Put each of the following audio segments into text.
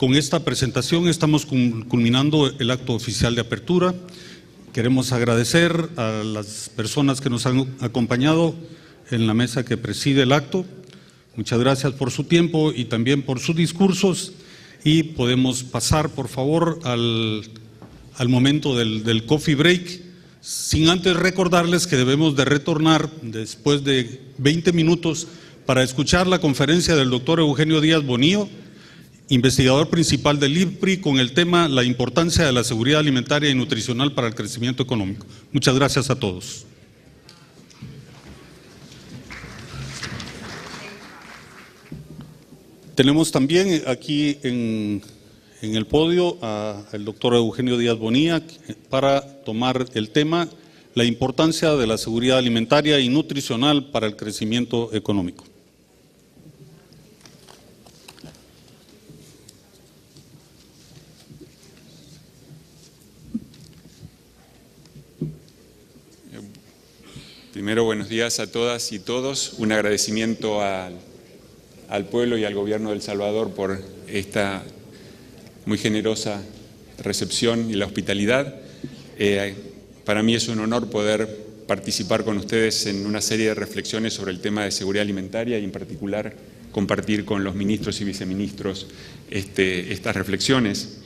Con esta presentación estamos culminando el acto oficial de apertura. Queremos agradecer a las personas que nos han acompañado en la mesa que preside el acto. Muchas gracias por su tiempo y también por sus discursos. Y podemos pasar, por favor, al momento del coffee break, sin antes recordarles que debemos de retornar después de 20 minutos para escuchar la conferencia del doctor Eugenio Díaz Bonillo, investigador principal del IPRI, con el tema la importancia de la seguridad alimentaria y nutricional para el crecimiento económico. Muchas gracias a todos. Tenemos también aquí en el podio al doctor Eugenio Díaz Bonilla para tomar el tema la importancia de la seguridad alimentaria y nutricional para el crecimiento económico. Primero, buenos días a todas y todos. Un agradecimiento al pueblo y al gobierno de El Salvador por esta muy generosa recepción y la hospitalidad. Para mí es un honor poder participar con ustedes en una serie de reflexiones sobre el tema de seguridad alimentaria y en particular compartir con los ministros y viceministros estas reflexiones.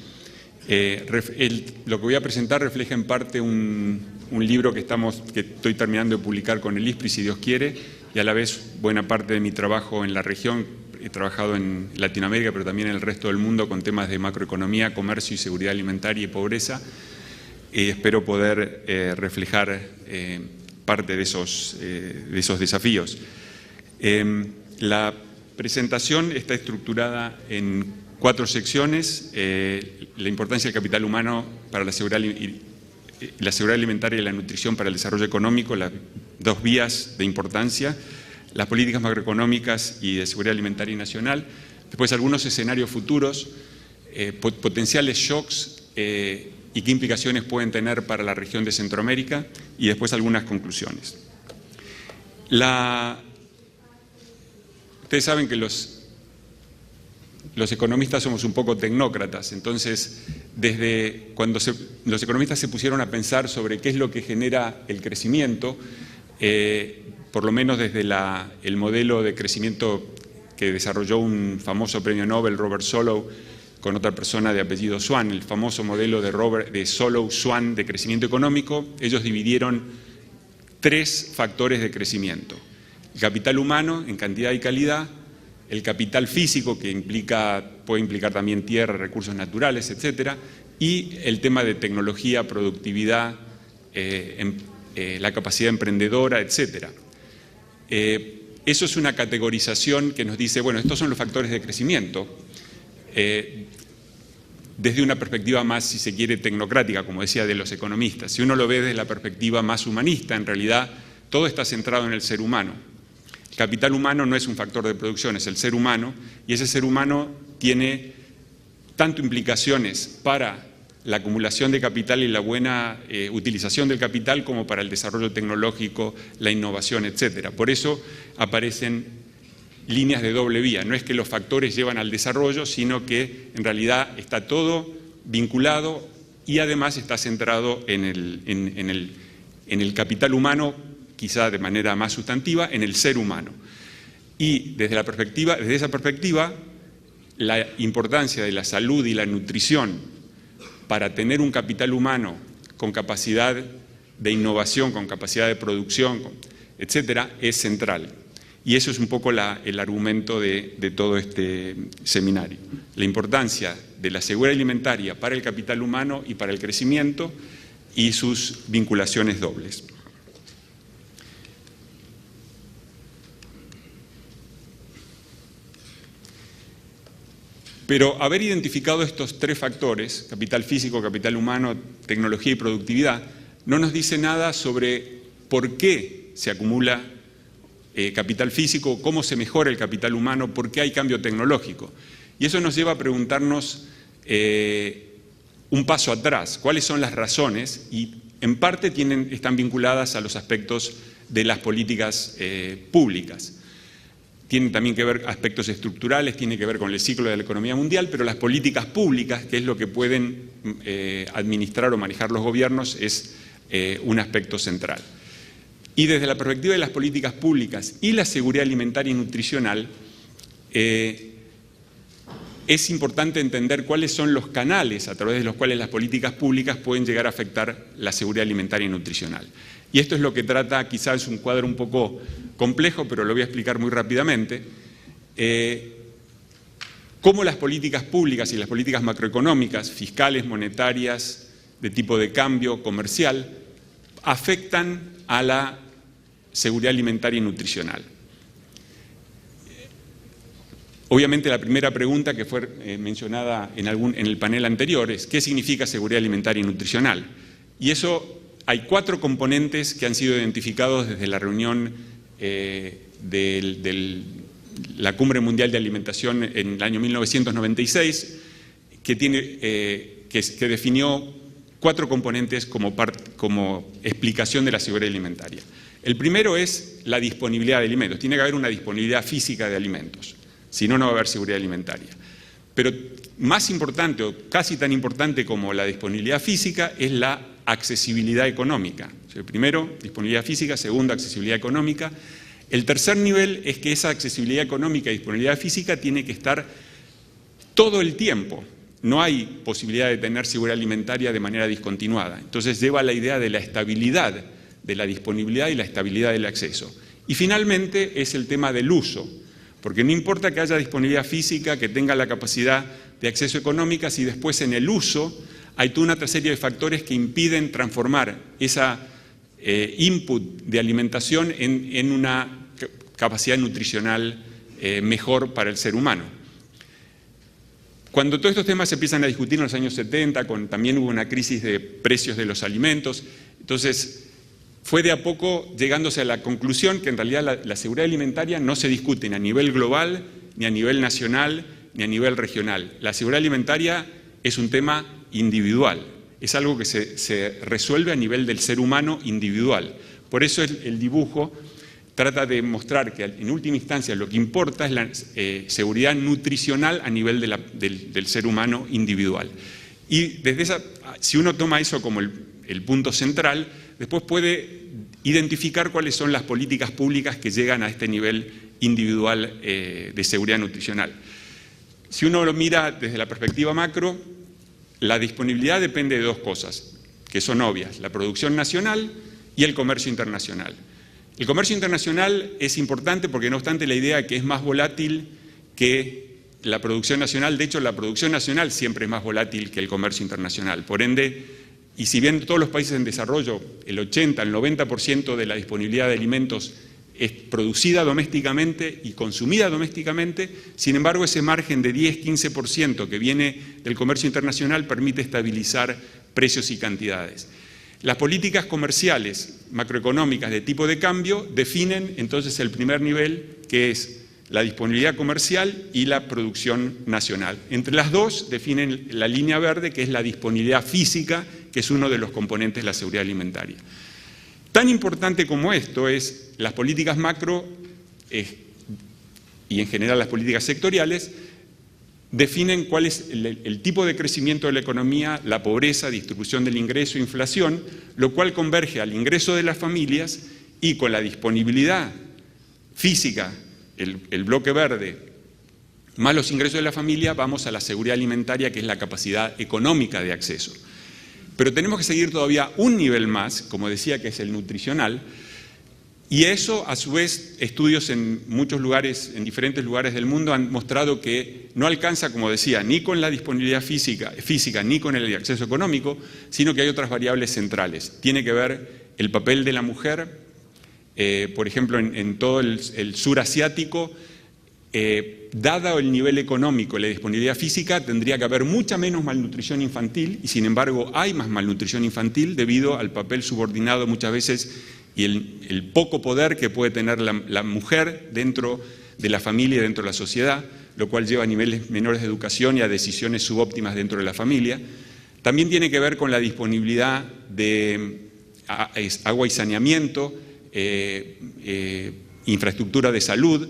Lo que voy a presentar refleja en parte un libro que estoy terminando de publicar con el ISPRI, si Dios quiere, y a la vez buena parte de mi trabajo en la región. He trabajado en Latinoamérica, pero también en el resto del mundo con temas de macroeconomía, comercio y seguridad alimentaria y pobreza. Espero poder reflejar parte de esos desafíos. La presentación está estructurada en 4 secciones: la importancia del capital humano para la seguridad alimentaria y la nutrición para el desarrollo económico, las 2 vías de importancia, las políticas macroeconómicas y de seguridad alimentaria y nacional, después algunos escenarios futuros, potenciales shocks y qué implicaciones pueden tener para la región de Centroamérica, y después algunas conclusiones. Ustedes saben que los economistas somos un poco tecnócratas, entonces desde cuando los economistas se pusieron a pensar sobre qué es lo que genera el crecimiento, por lo menos desde el modelo de crecimiento que desarrolló un famoso premio Nobel, Robert Solow, con otra persona de apellido Swan, el famoso modelo de Solow-Swan de crecimiento económico, ellos dividieron 3 factores de crecimiento: el capital humano en cantidad y calidad, el capital físico, que puede implicar también tierra, recursos naturales, etcétera, y el tema de tecnología, productividad, la capacidad emprendedora, etcétera. Eso es una categorización que nos dice, bueno, estos son los factores de crecimiento, desde una perspectiva más, si se quiere, tecnocrática, como decía, de los economistas. Si uno lo ve desde la perspectiva más humanista, en realidad todo está centrado en el ser humano. El capital humano no es un factor de producción, es el ser humano, y ese ser humano tiene tanto implicaciones para la acumulación de capital y la buena utilización del capital como para el desarrollo tecnológico, la innovación, etcétera. Por eso aparecen líneas de doble vía. No es que los factores llevan al desarrollo, sino que en realidad está todo vinculado y además está centrado en el capital humano, quizá de manera más sustantiva, en el ser humano. Y desde esa perspectiva, la importancia de la salud y la nutrición para tener un capital humano con capacidad de innovación, con capacidad de producción, etcétera, es central. Y eso es un poco el argumento de todo este seminario. La importancia de la seguridad alimentaria para el capital humano y para el crecimiento y sus vinculaciones dobles. Pero haber identificado estos 3 factores, capital físico, capital humano, tecnología y productividad, no nos dice nada sobre por qué se acumula capital físico, cómo se mejora el capital humano, por qué hay cambio tecnológico. Y eso nos lleva a preguntarnos un paso atrás, cuáles son las razones, y en parte están vinculadas a los aspectos de las políticas públicas. tiene también que ver aspectos estructurales, tiene que ver con el ciclo de la economía mundial, pero las políticas públicas, que es lo que pueden administrar o manejar los gobiernos, es un aspecto central. Y desde la perspectiva de las políticas públicas y la seguridad alimentaria y nutricional, es importante entender cuáles son los canales a través de los cuales las políticas públicas pueden llegar a afectar la seguridad alimentaria y nutricional. Y esto es lo que trata, quizás es un cuadro un poco complejo, pero lo voy a explicar muy rápidamente, cómo las políticas públicas y las políticas macroeconómicas, fiscales, monetarias, de tipo de cambio, comercial, afectan a la seguridad alimentaria y nutricional. Obviamente la primera pregunta que fue mencionada en el panel anterior es ¿qué significa seguridad alimentaria y nutricional? Y eso hay 4 componentes que han sido identificados desde la reunión de la Cumbre Mundial de Alimentación en el año 1996, que definió 4 componentes como explicación de la seguridad alimentaria. El primero es la disponibilidad de alimentos. Tiene que haber una disponibilidad física de alimentos. Si no, no va a haber seguridad alimentaria. Pero más importante, o casi tan importante como la disponibilidad física, es la accesibilidad económica. O sea, primero, disponibilidad física, segundo, accesibilidad económica. El tercer nivel es que esa accesibilidad económica y disponibilidad física tiene que estar todo el tiempo. No hay posibilidad de tener seguridad alimentaria de manera discontinuada. Entonces lleva a la idea de la estabilidad de la disponibilidad y la estabilidad del acceso. Y finalmente es el tema del uso. Porque no importa que haya disponibilidad física, que tenga la capacidad de acceso económica, si después en el uso hay toda una serie de factores que impiden transformar esa input de alimentación en una capacidad nutricional mejor para el ser humano. Cuando todos estos temas se empiezan a discutir en los años 70, también hubo una crisis de precios de los alimentos, entonces fue de a poco llegándose a la conclusión que en realidad la seguridad alimentaria no se discute ni a nivel global, ni a nivel nacional, ni a nivel regional. La seguridad alimentaria es un tema individual, es algo que se resuelve a nivel del ser humano individual. Por eso el dibujo trata de mostrar que en última instancia lo que importa es la seguridad nutricional a nivel del ser humano individual. Y si uno toma eso como el punto central, después puede identificar cuáles son las políticas públicas que llegan a este nivel individual de seguridad nutricional. Si uno lo mira desde la perspectiva macro, la disponibilidad depende de 2 cosas, que son obvias, la producción nacional y el comercio internacional. El comercio internacional es importante porque no obstante la idea de que es más volátil que la producción nacional, de hecho la producción nacional siempre es más volátil que el comercio internacional, por ende, y si bien todos los países en desarrollo, el 80, el 90% de la disponibilidad de alimentos es producida domésticamente y consumida domésticamente, sin embargo ese margen de 10-15% que viene del comercio internacional permite estabilizar precios y cantidades. Las políticas comerciales macroeconómicas de tipo de cambio definen entonces el primer nivel, que es la disponibilidad comercial y la producción nacional. Entre las dos definen la línea verde, que es la disponibilidad física, que es uno de los componentes de la seguridad alimentaria. Tan importante como esto es las políticas macro y en general las políticas sectoriales definen cuál es el tipo de crecimiento de la economía, la pobreza, distribución del ingreso, inflación, lo cual converge al ingreso de las familias y con la disponibilidad física, el bloque verde, más los ingresos de la familia, vamos a la seguridad alimentaria, que es la capacidad económica de acceso. Pero tenemos que seguir todavía un nivel más, como decía, que es el nutricional, y eso, a su vez, estudios en muchos lugares, en diferentes lugares del mundo, han mostrado que no alcanza, como decía, ni con la disponibilidad física ni con el acceso económico, sino que hay otras variables centrales. Tiene que ver el papel de la mujer, por ejemplo, en todo el sur asiático, dado el nivel económico y la disponibilidad física, tendría que haber mucha menos malnutrición infantil, y sin embargo hay más malnutrición infantil debido al papel subordinado muchas veces y el poco poder que puede tener la mujer dentro de la familia y dentro de la sociedad, lo cual lleva a niveles menores de educación y a decisiones subóptimas dentro de la familia. También tiene que ver con la disponibilidad de agua y saneamiento, infraestructura de salud,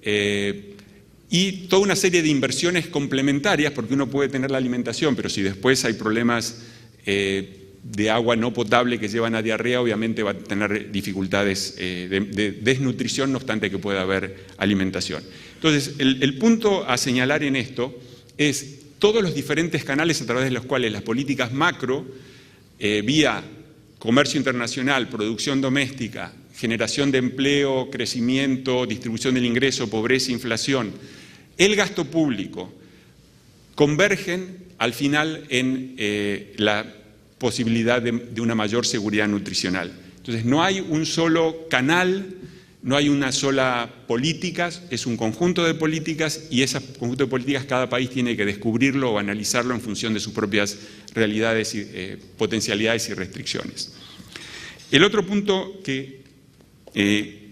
y toda una serie de inversiones complementarias, porque uno puede tener la alimentación, pero si después hay problemas de agua no potable que llevan a diarrea, obviamente va a tener dificultades de desnutrición, no obstante que pueda haber alimentación. Entonces, el punto a señalar en esto es todos los diferentes canales a través de los cuales las políticas macro, vía comercio internacional, producción doméstica, generación de empleo, crecimiento, distribución del ingreso, pobreza, inflación, el gasto público, convergen al final en la posibilidad de una mayor seguridad nutricional. Entonces, no hay un solo canal, no hay una sola política, es un conjunto de políticas y ese conjunto de políticas cada país tiene que descubrirlo o analizarlo en función de sus propias realidades, potencialidades y restricciones. El otro punto que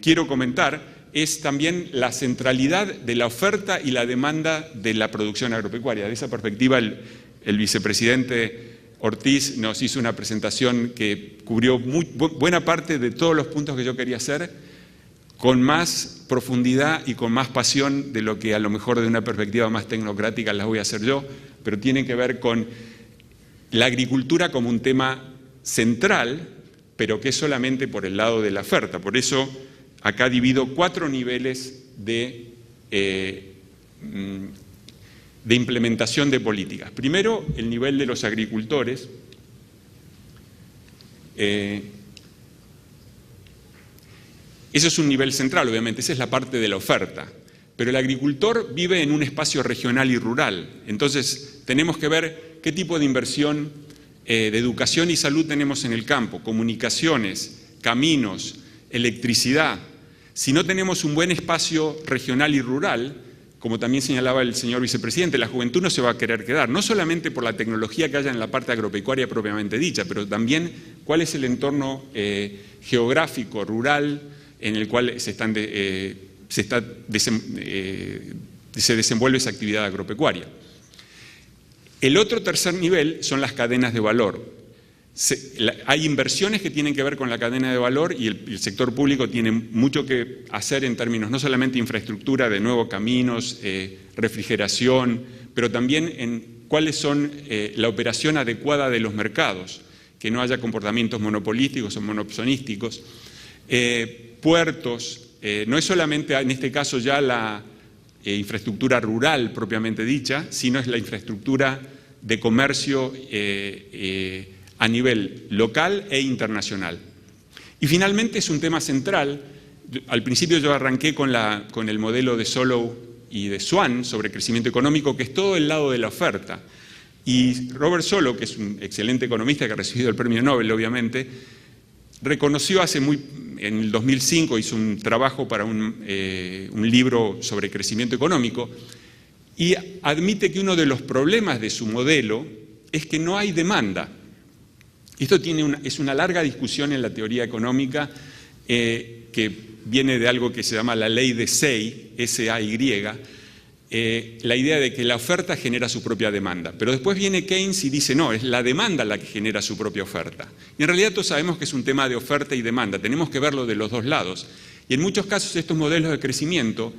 quiero comentar es también la centralidad de la oferta y la demanda de la producción agropecuaria. De esa perspectiva, el vicepresidente Ortiz nos hizo una presentación que cubrió buena parte de todos los puntos que yo quería hacer, con más profundidad y con más pasión de lo que a lo mejor de una perspectiva más tecnocrática las voy a hacer yo, pero tienen que ver con la agricultura como un tema central, pero que es solamente por el lado de la oferta. Por eso acá divido 4 niveles de implementación de políticas. Primero, el nivel de los agricultores. Eso es un nivel central, obviamente, esa es la parte de la oferta. Pero el agricultor vive en un espacio regional y rural. Entonces, tenemos que ver qué tipo de inversión de educación y salud tenemos en el campo, comunicaciones, caminos, electricidad. Si no tenemos un buen espacio regional y rural, como también señalaba el señor vicepresidente, la juventud no se va a querer quedar, no solamente por la tecnología que haya en la parte agropecuaria propiamente dicha, pero también cuál es el entorno geográfico, rural, en el cual se desenvuelve esa actividad agropecuaria. El otro tercer nivel son las cadenas de valor. Hay inversiones que tienen que ver con la cadena de valor y el sector público tiene mucho que hacer en términos no solamente de infraestructura, de nuevos caminos, refrigeración, pero también en cuáles son la operación adecuada de los mercados, que no haya comportamientos monopolísticos o monopolistísticos. Puertos, no es solamente en este caso ya la infraestructura rural propiamente dicha, sino es la infraestructura de comercio a nivel local e internacional. Y finalmente es un tema central. Al principio yo arranqué con el modelo de Solow y de Swan sobre crecimiento económico, que es todo el lado de la oferta. Y Robert Solow, que es un excelente economista que ha recibido el premio Nobel, obviamente, reconoció en el 2005, hizo un trabajo para un libro sobre crecimiento económico y admite que uno de los problemas de su modelo es que no hay demanda. Esto es una larga discusión en la teoría económica que viene de algo que se llama la ley de Say, S-A-Y, la idea de que la oferta genera su propia demanda. Pero después viene Keynes y dice, no, es la demanda la que genera su propia oferta. Y en realidad todos sabemos que es un tema de oferta y demanda, tenemos que verlo de los dos lados. Y en muchos casos estos modelos de crecimiento,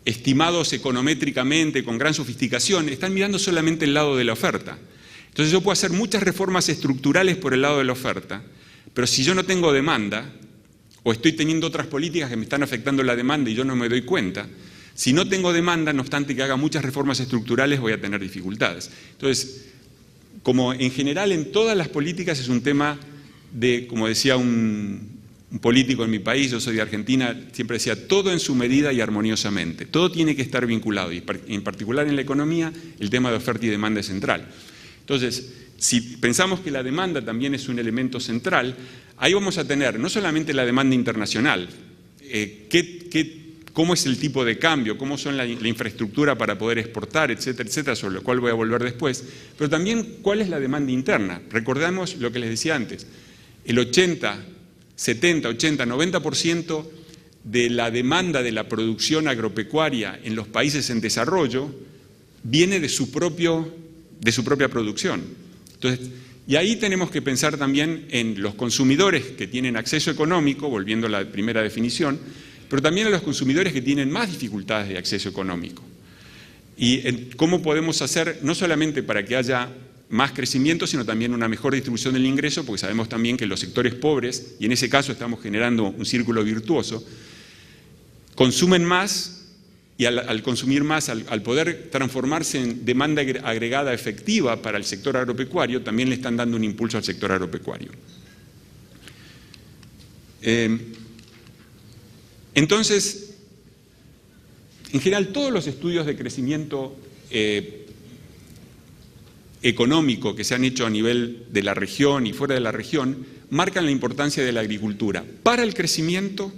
estimados econométricamente, con gran sofisticación, están mirando solamente el lado de la oferta. Entonces yo puedo hacer muchas reformas estructurales por el lado de la oferta, pero si yo no tengo demanda, o estoy teniendo otras políticas que me están afectando la demanda y yo no me doy cuenta, si no tengo demanda, no obstante que haga muchas reformas estructurales, voy a tener dificultades. Entonces, como en general en todas las políticas es un tema de, como decía un político en mi país, yo soy de Argentina, siempre decía, todo en su medida y armoniosamente. Todo tiene que estar vinculado y en particular en la economía el tema de oferta y demanda es central. Entonces, si pensamos que la demanda también es un elemento central, ahí vamos a tener no solamente la demanda internacional, cómo es el tipo de cambio, cómo son la infraestructura para poder exportar, etcétera, etcétera, sobre lo cual voy a volver después, pero también cuál es la demanda interna. Recordemos lo que les decía antes, el 80, 70, 80, 90% de la demanda de la producción agropecuaria en los países en desarrollo viene de su propia producción. Entonces, y ahí tenemos que pensar también en los consumidores que tienen acceso económico, volviendo a la primera definición, pero también a los consumidores que tienen más dificultades de acceso económico. Y cómo podemos hacer, no solamente para que haya más crecimiento, sino también una mejor distribución del ingreso, porque sabemos también que los sectores pobres, y en ese caso estamos generando un círculo virtuoso, consumen más y al consumir más, al poder transformarse en demanda agregada efectiva para el sector agropecuario, también le están dando un impulso al sector agropecuario. Entonces, en general, todos los estudios de crecimiento económico que se han hecho a nivel de la región y fuera de la región marcan la importancia de la agricultura para el crecimiento,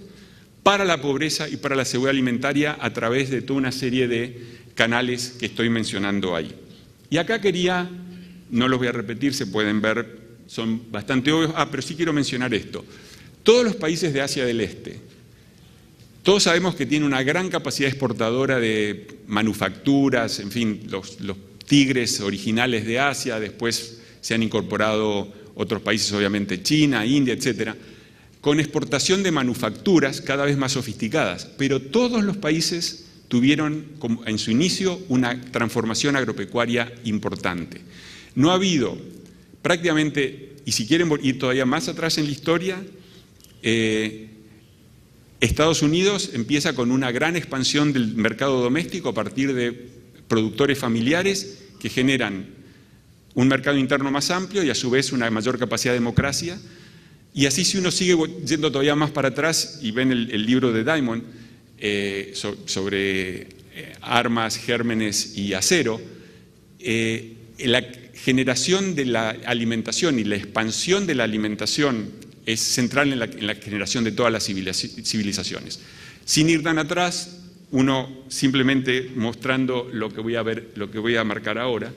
para la pobreza y para la seguridad alimentaria a través de toda una serie de canales que estoy mencionando ahí. Y acá quería, no los voy a repetir, se pueden ver, son bastante obvios, pero sí quiero mencionar esto. Todos los países de Asia del Este, todos sabemos que tienen una gran capacidad exportadora de manufacturas, en fin, los tigres originales de Asia, después se han incorporado otros países, obviamente China, India, etcétera, con exportación de manufacturas cada vez más sofisticadas, pero todos los países tuvieron en su inicio una transformación agropecuaria importante. No ha habido prácticamente, y si quieren ir todavía más atrás en la historia, Estados Unidos empieza con una gran expansión del mercado doméstico a partir de productores familiares que generan un mercado interno más amplio y a su vez una mayor capacidad de democracia. Y así, si uno sigue yendo todavía más para atrás y ven el libro de Diamond sobre armas, gérmenes y acero, la generación de la alimentación y la expansión de la alimentación es central en la generación de todas las civilizaciones. Sin ir tan atrás, uno simplemente mostrando lo que voy a marcar ahora.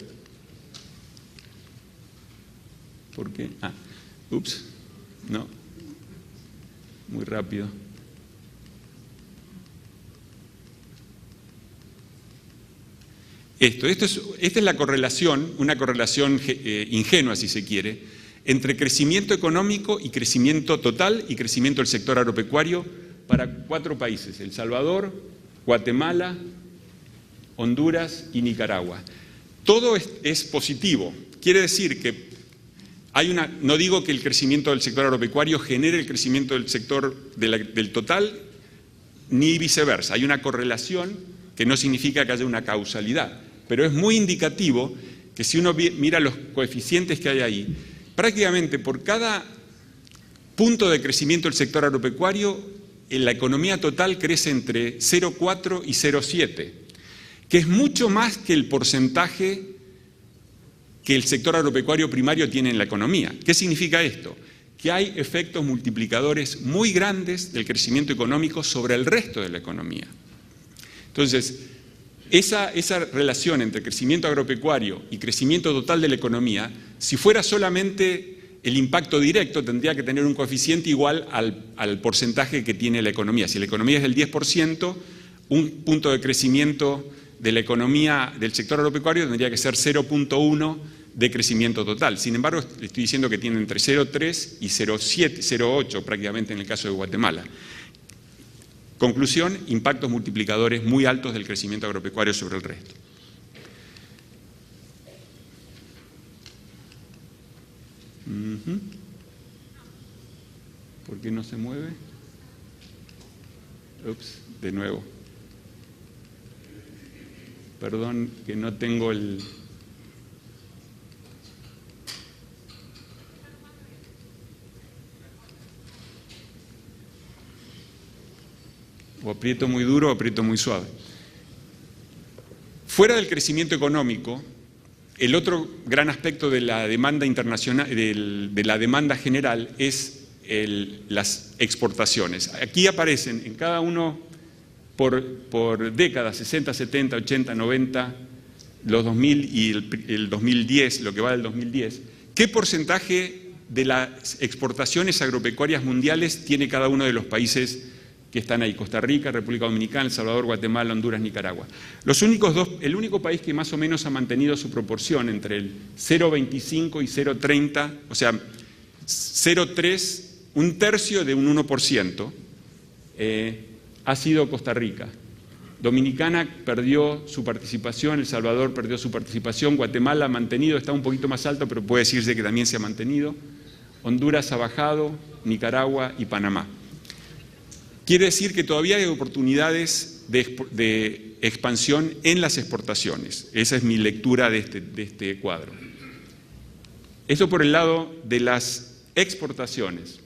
¿Por qué? No, muy rápido. Esta es la correlación, una correlación ingenua si se quiere, entre crecimiento económico y crecimiento total y crecimiento del sector agropecuario para 4 países: El Salvador, Guatemala, Honduras y Nicaragua. Todo es positivo, quiere decir que no digo que el crecimiento del sector agropecuario genere el crecimiento del sector del total, ni viceversa. Hay una correlación que no significa que haya una causalidad, pero es muy indicativo que si uno mira los coeficientes que hay ahí, prácticamente por cada punto de crecimiento del sector agropecuario, la economía total crece entre 0,4 y 0,7, que es mucho más que el porcentaje que el sector agropecuario primario tiene en la economía. ¿Qué significa esto? Que hay efectos multiplicadores muy grandes del crecimiento económico sobre el resto de la economía. Entonces, esa relación entre crecimiento agropecuario y crecimiento total de la economía, si fuera solamente el impacto directo, tendría que tener un coeficiente igual al porcentaje que tiene la economía. Si la economía es del 10%, un punto de crecimiento de la economía del sector agropecuario tendría que ser 0,1 de crecimiento total. Sin embargo, le estoy diciendo que tiene entre 0,3 y 0,7, 0,8 prácticamente en el caso de Guatemala. Conclusión, impactos multiplicadores muy altos del crecimiento agropecuario sobre el resto. ¿Por qué no se mueve? De nuevo. Perdón que no tengo el... O aprieto muy duro o aprieto muy suave. Fuera del crecimiento económico, el otro gran aspecto de la demanda internacional, de la demanda general, es las exportaciones. Aquí aparecen en cada uno por décadas, 60, 70, 80, 90, los 2000 y el 2010, lo que va del 2010, ¿qué porcentaje de las exportaciones agropecuarias mundiales tiene cada uno de los países que están ahí? Costa Rica, República Dominicana, El Salvador, Guatemala, Honduras, Nicaragua. El único país que más o menos ha mantenido su proporción entre el 0,25 y 0,30, o sea, 0,3, un tercio de un 1%, ha sido Costa Rica. Dominicana perdió su participación, El Salvador perdió su participación, Guatemala ha mantenido, está un poquito más alto, pero puede decirse que también se ha mantenido. Honduras ha bajado, Nicaragua y Panamá. Quiere decir que todavía hay oportunidades de expansión en las exportaciones. Esa es mi lectura de este cuadro. Eso por el lado de las exportaciones.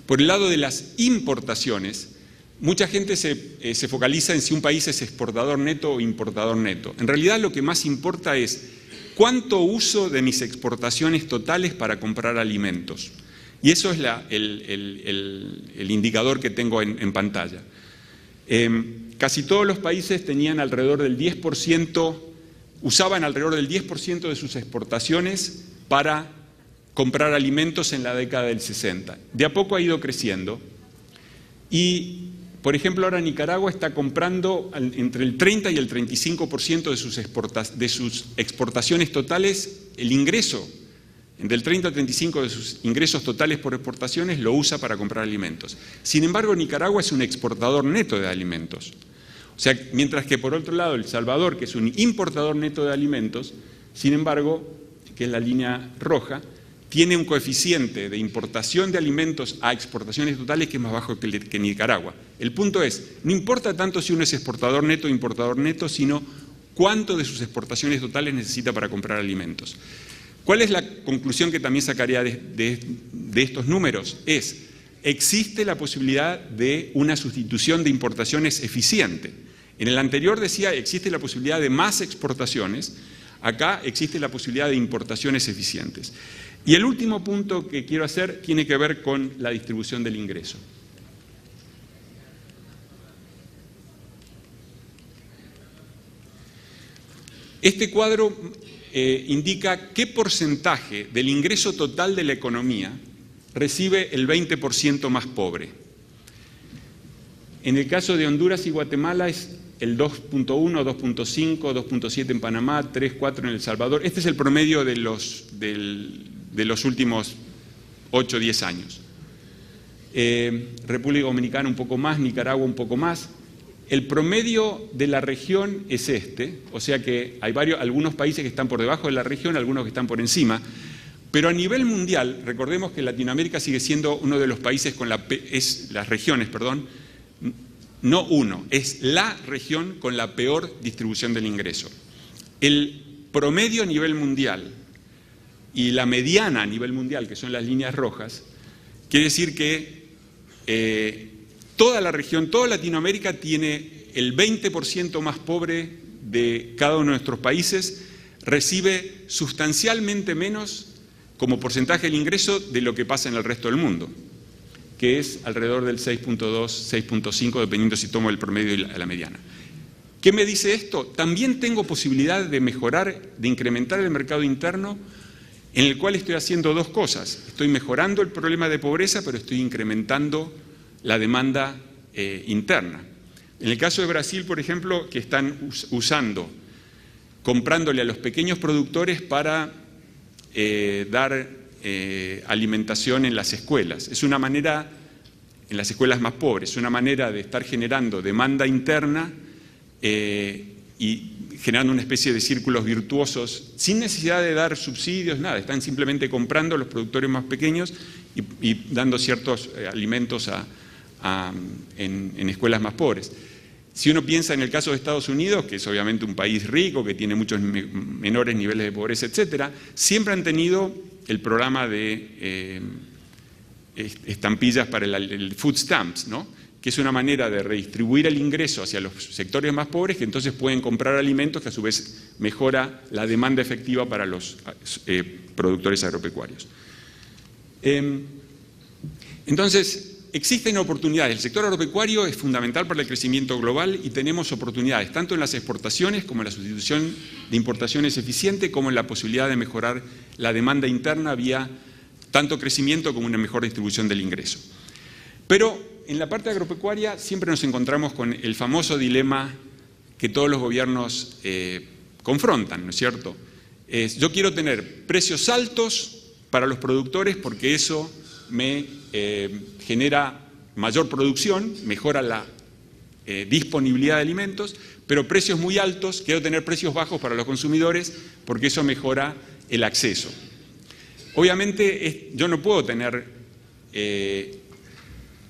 Por el lado de las importaciones, mucha gente se focaliza en si un país es exportador neto o importador neto. En realidad lo que más importa es cuánto uso de mis exportaciones totales para comprar alimentos. Y eso es el indicador que tengo en pantalla. Casi todos los países tenían alrededor del 10%, usaban alrededor del 10% de sus exportaciones para comprar alimentos en la década del 60. De a poco ha ido creciendo y, por ejemplo, ahora Nicaragua está comprando entre el 30 y el 35% de sus exportaciones totales, el ingreso, entre el 30 al 35% de sus ingresos totales por exportaciones lo usa para comprar alimentos. Sin embargo, Nicaragua es un exportador neto de alimentos. O sea, mientras que por otro lado El Salvador, que es un importador neto de alimentos, sin embargo, que es la línea roja, tiene un coeficiente de importación de alimentos a exportaciones totales que es más bajo que Nicaragua. El punto es, no importa tanto si uno es exportador neto o importador neto, sino cuánto de sus exportaciones totales necesita para comprar alimentos. ¿Cuál es la conclusión que también sacaría de estos números? Existe la posibilidad de una sustitución de importaciones eficiente. En el anterior decía, existe la posibilidad de más exportaciones, acá existe la posibilidad de importaciones eficientes. Y el último punto que quiero hacer tiene que ver con la distribución del ingreso. Este cuadro indica qué porcentaje del ingreso total de la economía recibe el 20% más pobre. En el caso de Honduras y Guatemala es el 2.1, 2.5, 2.7 en Panamá, 3, 4 en El Salvador. Este es el promedio de los últimos 8 o 10 años. República Dominicana un poco más, Nicaragua un poco más. El promedio de la región es este, o sea que hay algunos países que están por debajo de la región, algunos que están por encima, pero a nivel mundial, recordemos que Latinoamérica sigue siendo uno de los países con las regiones, no uno, es la región con la peor distribución del ingreso. El promedio a nivel mundial y la mediana a nivel mundial, que son las líneas rojas, quiere decir que toda la región, toda Latinoamérica tiene el 20% más pobre de cada uno de nuestros países, recibe sustancialmente menos como porcentaje del ingreso de lo que pasa en el resto del mundo, que es alrededor del 6.2, 6.5, dependiendo si tomo el promedio y la mediana. ¿Qué me dice esto? También tengo posibilidad de mejorar, de incrementar el mercado interno, en el cual estoy haciendo dos cosas. Estoy mejorando el problema de pobreza, pero estoy incrementando la demanda interna. En el caso de Brasil, por ejemplo, que están comprándole a los pequeños productores para dar alimentación en las escuelas. Es una manera, en las escuelas más pobres, es una manera de estar generando demanda interna y generando una especie de círculos virtuosos sin necesidad de dar subsidios, nada. Están simplemente comprando a los productores más pequeños y dando ciertos alimentos en escuelas más pobres. Si uno piensa en el caso de Estados Unidos, que es obviamente un país rico, que tiene muchos menores niveles de pobreza, etcétera, siempre han tenido el programa de estampillas para el food stamps, ¿no? Que es una manera de redistribuir el ingreso hacia los sectores más pobres, que entonces pueden comprar alimentos, que a su vez mejora la demanda efectiva para los productores agropecuarios. Entonces, existen oportunidades. El sector agropecuario es fundamental para el crecimiento global y tenemos oportunidades, tanto en las exportaciones como en la sustitución de importaciones eficiente, como en la posibilidad de mejorar la demanda interna vía tanto crecimiento como una mejor distribución del ingreso. Pero en la parte agropecuaria siempre nos encontramos con el famoso dilema que todos los gobiernos confrontan, ¿no es cierto? Yo quiero tener precios altos para los productores porque eso me genera mayor producción, mejora la disponibilidad de alimentos, pero precios muy altos, quiero tener precios bajos para los consumidores porque eso mejora el acceso. Obviamente yo no puedo tener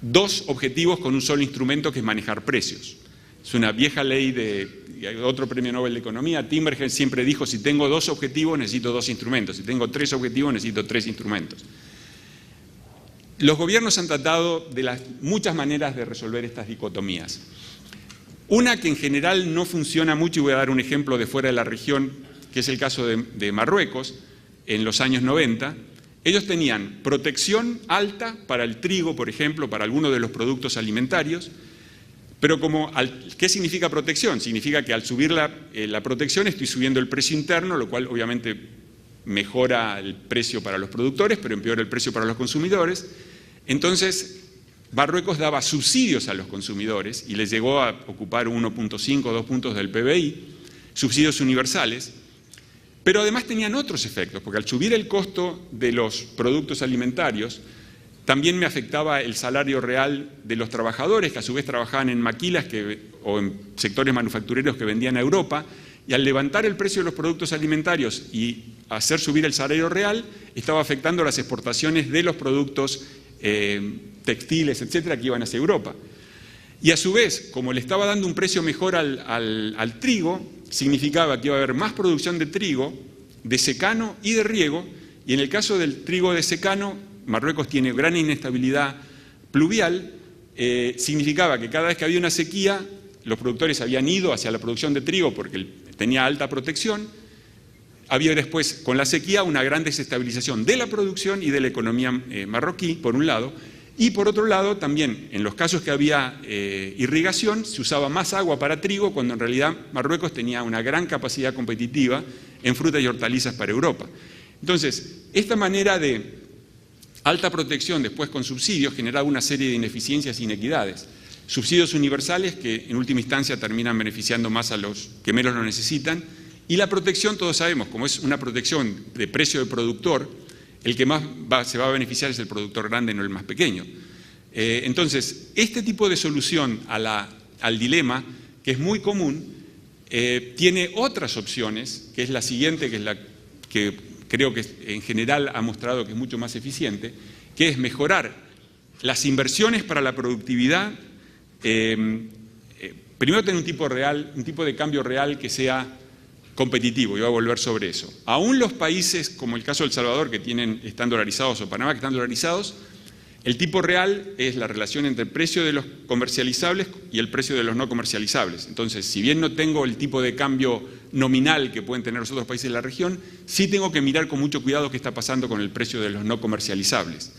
dos objetivos con un solo instrumento, que es manejar precios. Es una vieja ley de otro premio Nobel de Economía. Timbergen siempre dijo, si tengo dos objetivos necesito dos instrumentos, si tengo tres objetivos necesito tres instrumentos. Los gobiernos han tratado de las muchas maneras de resolver estas dicotomías. Una que en general no funciona mucho, y voy a dar un ejemplo de fuera de la región, que es el caso de Marruecos, en los años 90, ellos tenían protección alta para el trigo, por ejemplo, para algunos de los productos alimentarios, pero ¿qué significa protección? Significa que al subir la protección estoy subiendo el precio interno, lo cual obviamente mejora el precio para los productores, pero empeora el precio para los consumidores. Entonces, Marruecos daba subsidios a los consumidores y les llegó a ocupar 1.5 o 2 puntos del PBI, subsidios universales, pero además tenían otros efectos, porque al subir el costo de los productos alimentarios, también me afectaba el salario real de los trabajadores, que a su vez trabajaban en maquilas o en sectores manufactureros que vendían a Europa, y al levantar el precio de los productos alimentarios y hacer subir el salario real, estaba afectando las exportaciones de los productos textiles, etcétera, que iban hacia Europa. Y a su vez, como le estaba dando un precio mejor al trigo, significaba que iba a haber más producción de trigo, de secano y de riego, y en el caso del trigo de secano, Marruecos tiene gran inestabilidad pluvial, significaba que cada vez que había una sequía, los productores habían ido hacia la producción de trigo porque tenía alta protección. Había después, con la sequía, una gran desestabilización de la producción y de la economía marroquí, por un lado, y por otro lado, también, en los casos que había irrigación, se usaba más agua para trigo, cuando en realidad Marruecos tenía una gran capacidad competitiva en frutas y hortalizas para Europa. Entonces, esta manera de alta protección después con subsidios generaba una serie de ineficiencias e inequidades. Subsidios universales que en última instancia terminan beneficiando más a los que menos lo necesitan, y la protección, todos sabemos, como es una protección de precio de productor, el que más se va a beneficiar es el productor grande, no el más pequeño. Entonces, este tipo de solución al dilema, que es muy común, tiene otras opciones, que es la siguiente, que es la que creo que en general ha mostrado que es mucho más eficiente, que es mejorar las inversiones para la productividad. Primero tener un tipo de cambio real que sea competitivo, y voy a volver sobre eso. Aún los países, como el caso de El Salvador, que están dolarizados, o Panamá, que están dolarizados, el tipo real es la relación entre el precio de los comercializables y el precio de los no comercializables. Entonces, si bien no tengo el tipo de cambio nominal que pueden tener los otros países de la región, sí tengo que mirar con mucho cuidado qué está pasando con el precio de los no comercializables.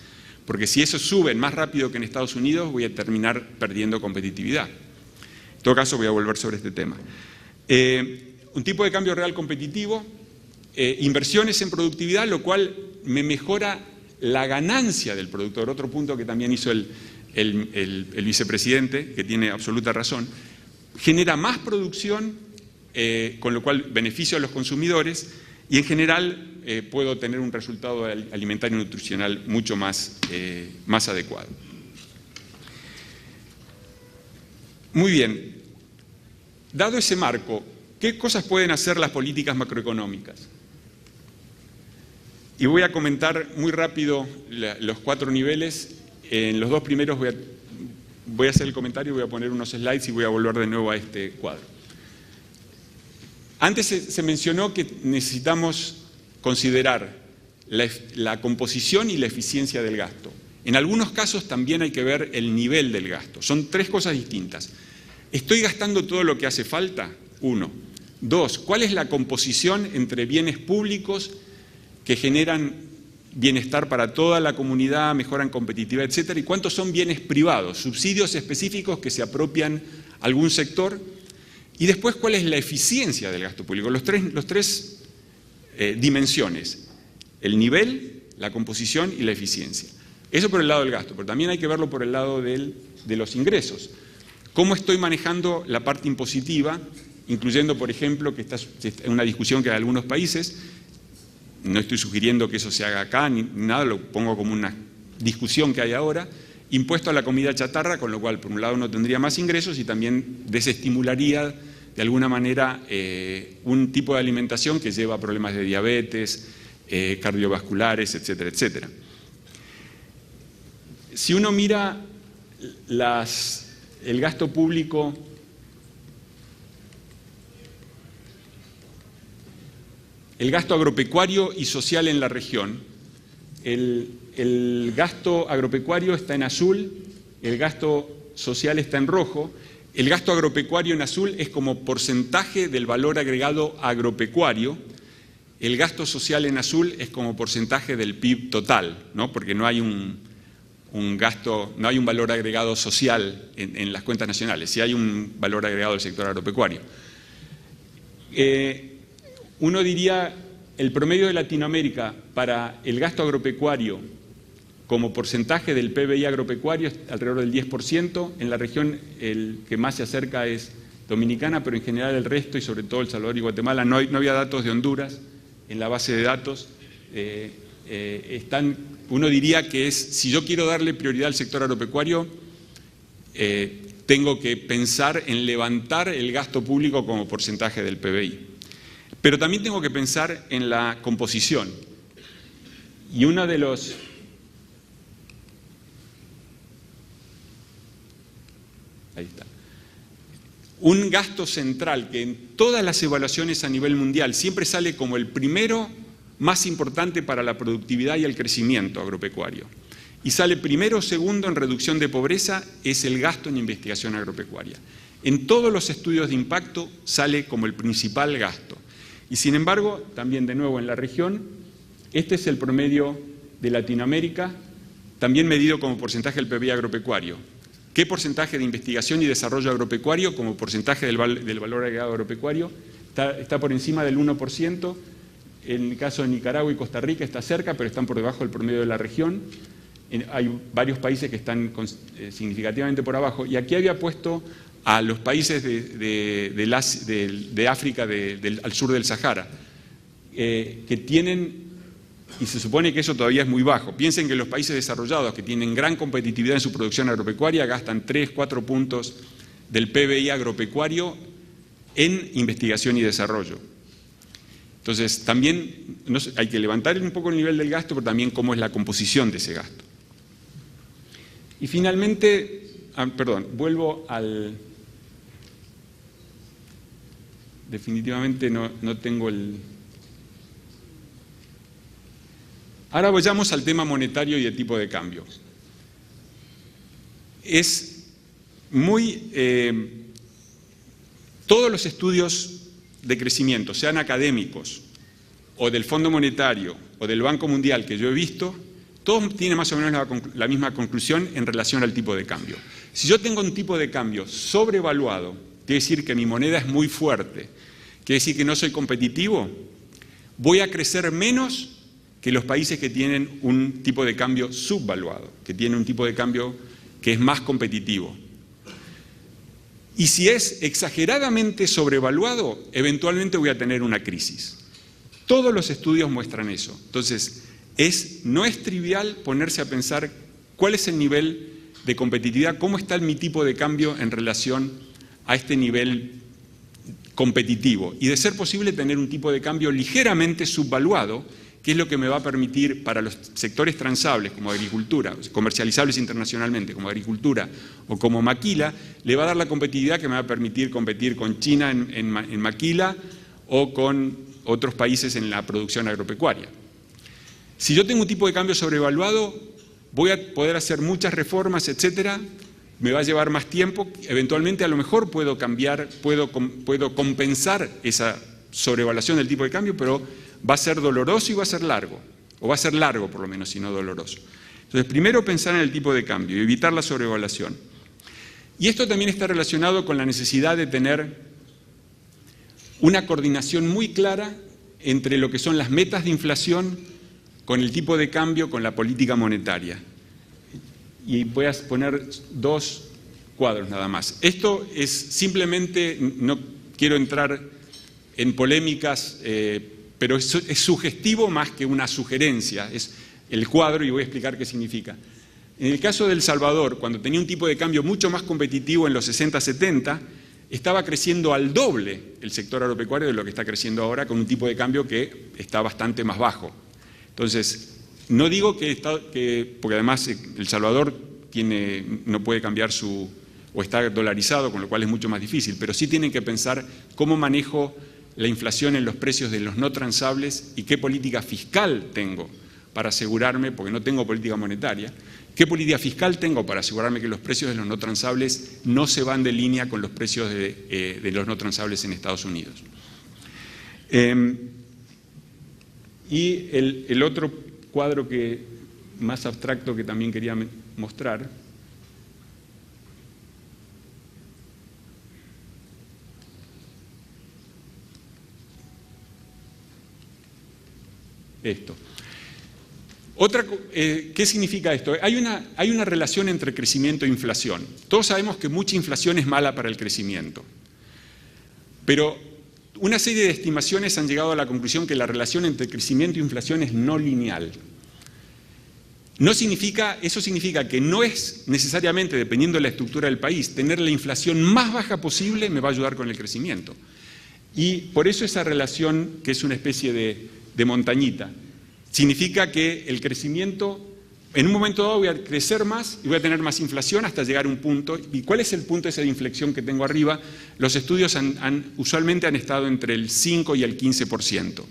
Porque si eso sube más rápido que en Estados Unidos, voy a terminar perdiendo competitividad. En todo caso, voy a volver sobre este tema. Un tipo de cambio real competitivo, inversiones en productividad, lo cual me mejora la ganancia del productor. Otro punto que también hizo el vicepresidente, que tiene absoluta razón, genera más producción, con lo cual beneficio a los consumidores, y en general puedo tener un resultado alimentario y nutricional mucho más adecuado. Muy bien. Dado ese marco, ¿qué cosas pueden hacer las políticas macroeconómicas? Y voy a comentar muy rápido los 4 niveles. En los 2 primeros voy a hacer el comentario, voy a poner unos slides y voy a volver de nuevo a este cuadro. Antes se mencionó que necesitamos considerar la composición y la eficiencia del gasto. En algunos casos también hay que ver el nivel del gasto. Son 3 cosas distintas. ¿Estoy gastando todo lo que hace falta? 1. 2. ¿Cuál es la composición entre bienes públicos que generan bienestar para toda la comunidad, mejoran competitividad, etcétera? ¿Y cuántos son bienes privados, subsidios específicos que se apropian a algún sector? Y después, ¿cuál es la eficiencia del gasto público? Los tres dimensiones: el nivel, la composición y la eficiencia. Eso por el lado del gasto, pero también hay que verlo por el lado de los ingresos. ¿Cómo estoy manejando la parte impositiva? Incluyendo, por ejemplo, que esta es una discusión que hay en algunos países. No estoy sugiriendo que eso se haga acá, ni nada, lo pongo como discusión que hay ahora, impuesto a la comida chatarra, con lo cual por un lado no tendría más ingresos y también desestimularía de alguna manera un tipo de alimentación que lleva a problemas de diabetes, cardiovasculares, etcétera, etcétera. Si uno mira el gasto público el gasto agropecuario y social en la región, el gasto agropecuario está en azul, el gasto social está en rojo. El gasto agropecuario en azul es como porcentaje del valor agregado agropecuario. El gasto social en azul es como porcentaje del PIB total, ¿no? Porque no hay un valor agregado social en las cuentas nacionales, sí hay un valor agregado del sector agropecuario. Uno diría el promedio de Latinoamérica para el gasto agropecuario como porcentaje del PBI agropecuario es alrededor del 10%. En la región el que más se acerca es Dominicana, pero en general el resto, y sobre todo El Salvador y Guatemala, no había datos de Honduras en la base de datos. Uno diría que si yo quiero darle prioridad al sector agropecuario, tengo que pensar en levantar el gasto público como porcentaje del PBI. Pero también tengo que pensar en la composición. Y uno de los... Ahí está. Un gasto central que en todas las evaluaciones a nivel mundial siempre sale como el primero más importante para la productividad y el crecimiento agropecuario. Y sale primero o segundo en reducción de pobreza, es el gasto en investigación agropecuaria. En todos los estudios de impacto sale como el principal gasto. Y sin embargo, también de nuevo en la región, este es el promedio de Latinoamérica, también medido como porcentaje del PBI agropecuario. ¿Qué porcentaje de investigación y desarrollo agropecuario como porcentaje del valor agregado agropecuario? Está por encima del 1%, en el caso de Nicaragua y Costa Rica está cerca, pero están por debajo del promedio de la región. Hay varios países que están significativamente por abajo, y aquí había puesto a los países de África al sur del Sahara, que tienen... Y se supone que eso todavía es muy bajo. Piensen que los países desarrollados que tienen gran competitividad en su producción agropecuaria gastan 3-4 puntos del PBI agropecuario en investigación y desarrollo. Entonces, también hay que levantar un poco el nivel del gasto, pero también cómo es la composición de ese gasto. Y finalmente, vuelvo al... Definitivamente no tengo el... Ahora vayamos al tema monetario y de tipo de cambio. Todos los estudios de crecimiento, sean académicos o del Fondo Monetario o del Banco Mundial que yo he visto, todos tienen más o menos la misma conclusión en relación al tipo de cambio. Si yo tengo un tipo de cambio sobrevaluado, quiere decir que mi moneda es muy fuerte, quiere decir que no soy competitivo, voy a crecer menos que los países que tienen un tipo de cambio subvaluado, que tienen un tipo de cambio que es más competitivo. Y si es exageradamente sobrevaluado, eventualmente voy a tener una crisis. Todos los estudios muestran eso. Entonces, no es trivial ponerse a pensar cuál es el nivel de competitividad, cómo está mi tipo de cambio en relación a este nivel competitivo. Y de ser posible tener un tipo de cambio ligeramente subvaluado, que es lo que me va a permitir para los sectores transables como agricultura, comercializables internacionalmente como agricultura o como maquila, le va a dar la competitividad que me va a permitir competir con China en maquila o con otros países en la producción agropecuaria. Si yo tengo un tipo de cambio sobrevaluado, voy a poder hacer muchas reformas, etcétera, me va a llevar más tiempo, eventualmente a lo mejor puedo compensar esa sobrevaluación del tipo de cambio, pero va a ser doloroso y va a ser largo, o va a ser largo por lo menos, y no doloroso. Entonces, primero pensar en el tipo de cambio y evitar la sobrevaluación. Y esto también está relacionado con la necesidad de tener una coordinación muy clara entre lo que son las metas de inflación con el tipo de cambio, con la política monetaria. Y voy a poner dos cuadros nada más. Esto es simplemente, no quiero entrar en polémicas, pero es sugestivo más que una sugerencia. el cuadro y voy a explicar qué significa. En el caso de El Salvador, cuando tenía un tipo de cambio mucho más competitivo en los 60-70, estaba creciendo al doble el sector agropecuario de lo que está creciendo ahora, con un tipo de cambio que está bastante más bajo. Entonces, no digo porque además El Salvador no puede cambiar o está dolarizado, con lo cual es mucho más difícil, pero sí tienen que pensar cómo manejo la inflación en los precios de los no transables y qué política fiscal tengo para asegurarme, porque no tengo política monetaria, qué política fiscal tengo para asegurarme que los precios de los no transables no se van de línea con los precios de los no transables en Estados Unidos. Y el otro cuadro más abstracto que también quería mostrar esto. ¿Qué significa esto? Hay una relación entre crecimiento e inflación. Todos sabemos que mucha inflación es mala para el crecimiento, pero una serie de estimaciones han llegado a la conclusión que la relación entre crecimiento e inflación es no lineal. Eso significa que no es necesariamente, dependiendo de la estructura del país, tener la inflación más baja posible me va a ayudar con el crecimiento. Y por eso esa relación, que es una especie de montañita, significa que el crecimiento, en un momento dado voy a crecer más y voy a tener más inflación hasta llegar a un punto. ¿Y cuál es el punto esa de inflexión que tengo arriba? Los estudios usualmente han estado entre el 5 y el 15%.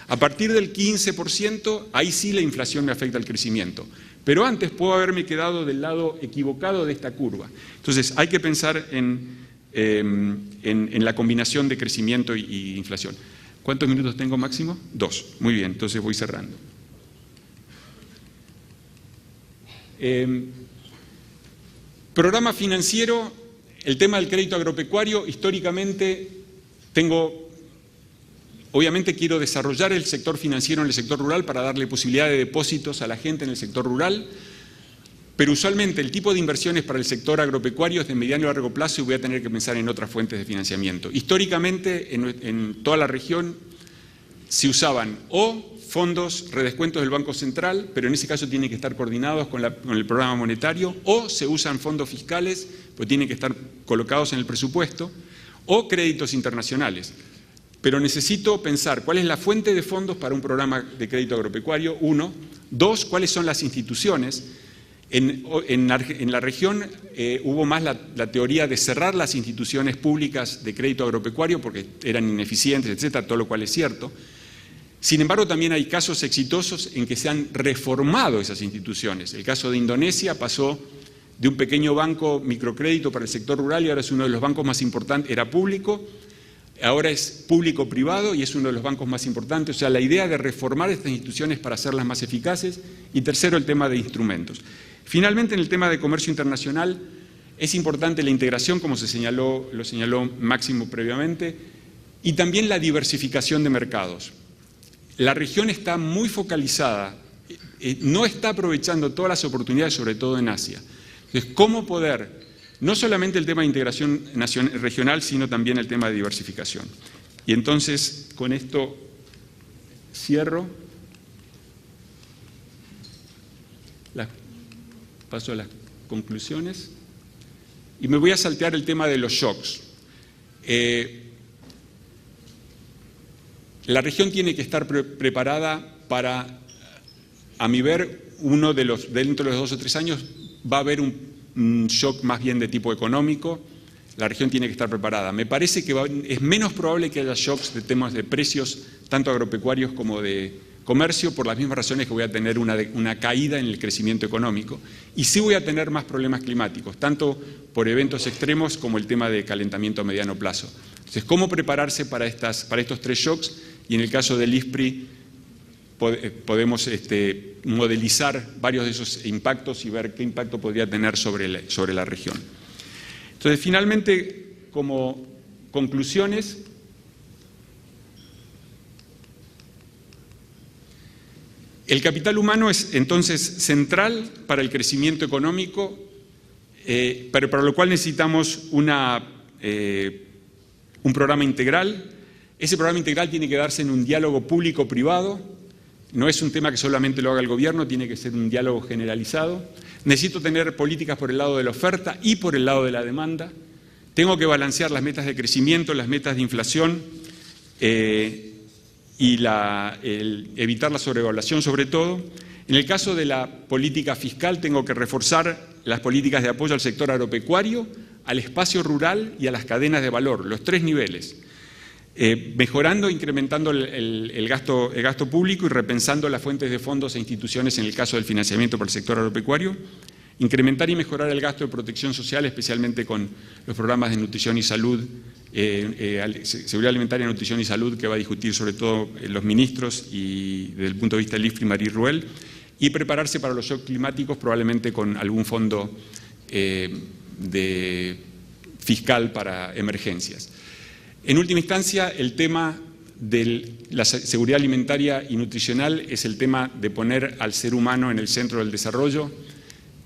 A partir del 15%, ahí sí la inflación me afecta al crecimiento. Pero antes puedo haberme quedado del lado equivocado de esta curva. Entonces hay que pensar en la combinación de crecimiento y inflación. ¿Cuántos minutos tengo máximo? 2. Muy bien, entonces voy cerrando. Programa financiero, el tema del crédito agropecuario, históricamente obviamente quiero desarrollar el sector financiero en el sector rural para darle posibilidad de depósitos a la gente en el sector rural, pero usualmente el tipo de inversiones para el sector agropecuario es de mediano y largo plazo y voy a tener que pensar en otras fuentes de financiamiento. Históricamente, en toda la región se usaban o fondos redescuentos del Banco Central, pero en ese caso tienen que estar coordinados con el programa monetario, o se usan fondos fiscales, pues tienen que estar colocados en el presupuesto, o créditos internacionales. Pero necesito pensar cuál es la fuente de fondos para un programa de crédito agropecuario, 1. 2, cuáles son las instituciones. En la región hubo más la teoría de cerrar las instituciones públicas de crédito agropecuario porque eran ineficientes, etcétera, todo lo cual es cierto. Sin embargo, también hay casos exitosos en que se han reformado esas instituciones. El caso de Indonesia pasó de un pequeño banco microcrédito para el sector rural y ahora es uno de los bancos más importantes, era público, ahora es público-privado y es uno de los bancos más importantes. O sea, la idea de reformar estas instituciones para hacerlas más eficaces. Y tercero, el tema de instrumentos. Finalmente, en el tema de comercio internacional, es importante la integración, como lo señaló Máximo previamente, y también la diversificación de mercados. La región está muy focalizada, no está aprovechando todas las oportunidades, sobre todo en Asia. Entonces, ¿cómo poder, no solamente el tema de integración regional, sino también el tema de diversificación? Y entonces, con esto cierro. Paso a las conclusiones. Y me voy a saltear el tema de los shocks. La región tiene que estar preparada para, a mi ver, dentro de los 2 o 3 años va a haber un shock más bien de tipo económico. La región tiene que estar preparada. Me parece que es menos probable que haya shocks de temas de precios, tanto agropecuarios como de comercio, por las mismas razones que voy a tener una caída en el crecimiento económico. Y sí voy a tener más problemas climáticos, tanto por eventos extremos como el tema de calentamiento a mediano plazo. Entonces, ¿cómo prepararse para estos 3 shocks? Y en el caso del ISPRI podemos modelizar varios de esos impactos y ver qué impacto podría tener sobre la región. Entonces, finalmente, como conclusiones, el capital humano es entonces central para el crecimiento económico, pero para lo cual necesitamos un programa integral. Ese programa integral tiene que darse en un diálogo público-privado No es un tema que solamente lo haga el gobierno, tiene que ser un diálogo generalizado. Necesito tener políticas por el lado de la oferta y por el lado de la demanda. Tengo que balancear las metas de crecimiento, las metas de inflación y evitar la sobrevaluación sobre todo. En el caso de la política fiscal tengo que reforzar las políticas de apoyo al sector agropecuario, al espacio rural y a las cadenas de valor, los 3 niveles. Mejorando, incrementando el gasto público y repensando las fuentes de fondos e instituciones en el caso del financiamiento para el sector agropecuario. Incrementar y mejorar el gasto de protección social, especialmente con los programas de nutrición y salud, seguridad alimentaria, nutrición y salud, que va a discutir sobre todo los ministros y desde el punto de vista del IFPRI, Marie Ruel, y prepararse para los shocks climáticos, probablemente con algún fondo fiscal para emergencias. En última instancia, el tema de la seguridad alimentaria y nutricional es el tema de poner al ser humano en el centro del desarrollo,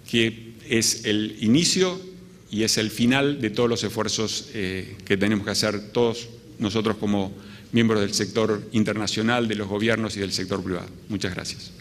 que es el inicio y es el final de todos los esfuerzos que tenemos que hacer todos nosotros como miembros del sector internacional, de los gobiernos y del sector privado. Muchas gracias.